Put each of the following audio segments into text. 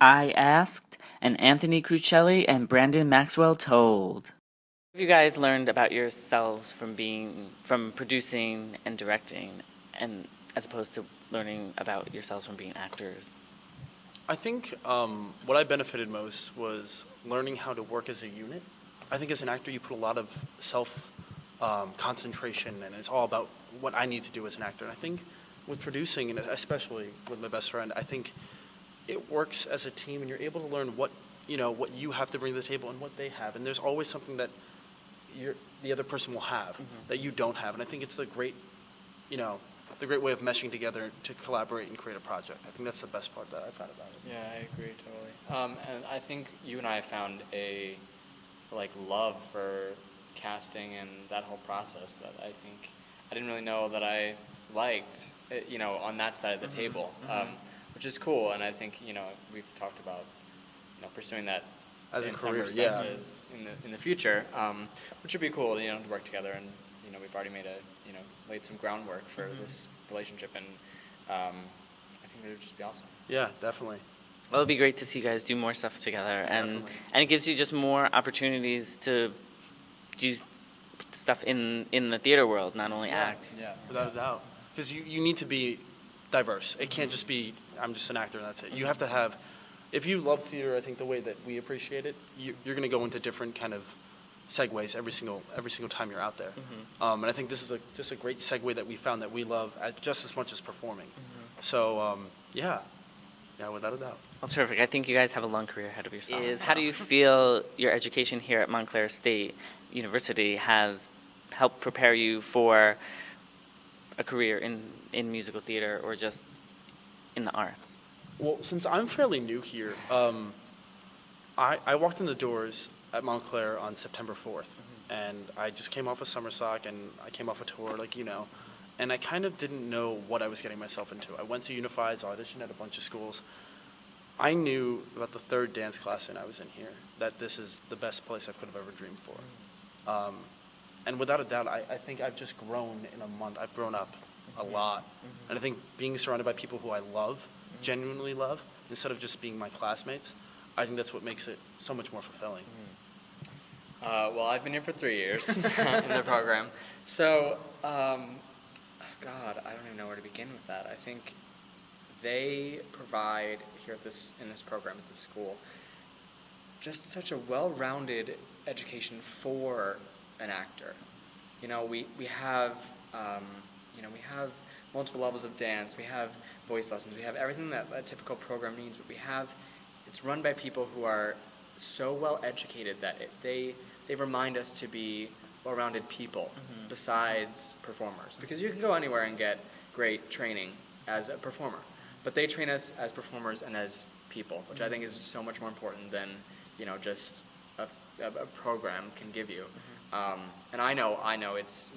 I asked, and Anthony Crouchelli and Brandon Maxwell told. Have you guys learned about yourselves from producing and directing, and as opposed to learning about yourselves from being actors? I think what I benefited most was learning how to work as a unit. I think as an actor, you put a lot of self concentration, and it's all about what I need to do as an actor. And I think with producing, and especially with my best friend, I think it works as a team, and you're able to learn what you have to bring to the table and what they have. And there's always something that the other person will have that you don't have. And I think it's the great way of meshing together to collaborate and create a project. I think that's the best part that I've found about it. Yeah, I agree totally. And I think you and I found a love for casting and that whole process that I think I didn't really know that I liked, on that side of the table, which is cool. And I think we've talked about pursuing that As a in some career, respects in the future, which would be cool, to work together. And we've already laid some groundwork for this relationship, and I think it would just be awesome. Yeah, definitely. Well, it'd be great to see you guys do more stuff together, and it gives you just more opportunities to do stuff in the theater world, not only act. Yeah, without a doubt. Because you need to be diverse. It can't just be, I'm just an actor and that's it. You have to have, if you love theater, I think the way that we appreciate it, you're going to go into different kind of segues every single time you're out there. And I think this is just a great segue that we found that we love just as much as performing. So, yeah, without a doubt. Well, terrific. I think you guys have a long career ahead of yourselves. How do you feel your education here at Montclair State University has helped prepare you for a career in musical theater or just in the arts? Well, since I'm fairly new here, I walked in the doors at Montclair on September 4th, and I just came off a summer sock, and I came off a tour, and I kind of didn't know what I was getting myself into. I went to Unified's, auditioned at a bunch of schools. I knew about the third dance class I was in here, that this is the best place I could have ever dreamed for. And without a doubt, I think I've just grown in a month. I've grown up a lot. And I think being surrounded by people who I love, genuinely love, instead of just being my classmates, I think that's what makes it so much more fulfilling. Well, I've been here for 3 years in the program. So, God, I don't even know where to begin with that. I think they provide here in this program at this school just such a well-rounded education for an actor. We have multiple levels of dance. We have voice lessons. We have everything that a typical program needs. But it's run by people who are so well educated that they remind us to be well-rounded people besides performers. Because you can go anywhere and get great training as a performer, but they train us as performers and as people, which I think is so much more important than just a program can give you. And I know it's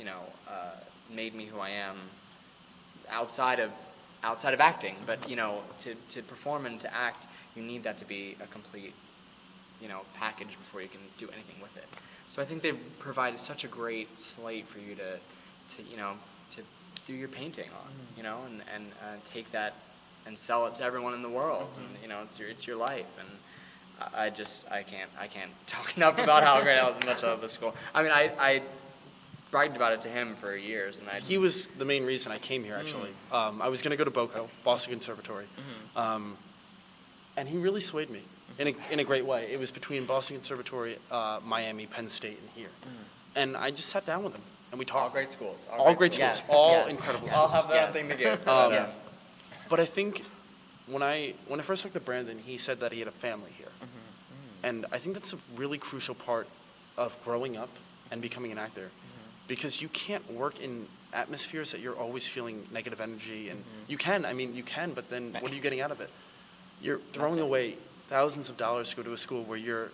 made me who I am outside of acting, but to perform and to act, you need that to be a complete package before you can do anything with it. So I think they provide such a great slate for you to do your painting on, and take that and sell it to everyone in the world. And it's your life. And I can't talk enough about how great much I love this school. I mean, I bragged about it to him for years, and He was the main reason I came here, actually. I was going to go to BOCO, Boston Conservatory, and he really swayed me in a great way. It was between Boston Conservatory, Miami, Penn State, and here. And I just sat down with him, and we talked. All great schools. All great schools. Yeah. All Yeah. incredible All schools. have their own thing to give. But I think when I first talked to Brandon, he said that he had a family here. And I think that's a really crucial part of growing up and becoming an actor. Because you can't work in atmospheres that you're always feeling negative energy. And you can, but then what are you getting out of it? You're throwing away thousands of dollars to go to a school where you're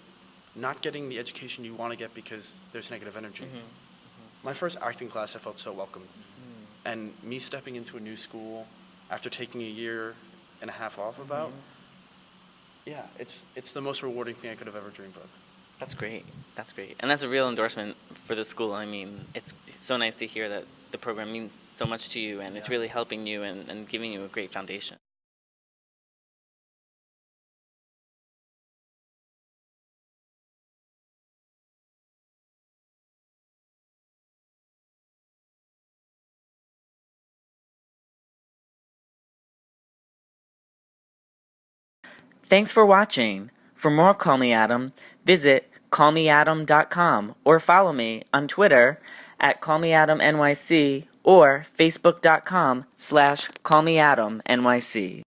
not getting the education you want to get because there's negative energy. My first acting class, I felt so welcome. And me stepping into a new school after taking a year and a half off it's the most rewarding thing I could have ever dreamed of. That's great. That's great. And that's a real endorsement for the school. I mean, it's so nice to hear that the program means so much to you, and it's really helping you and giving you a great foundation. Thanks for watching. For more Call Me Adam, visit callmeadam.com or follow me on Twitter at callmeadamnyc or facebook.com/callmeadamnyc.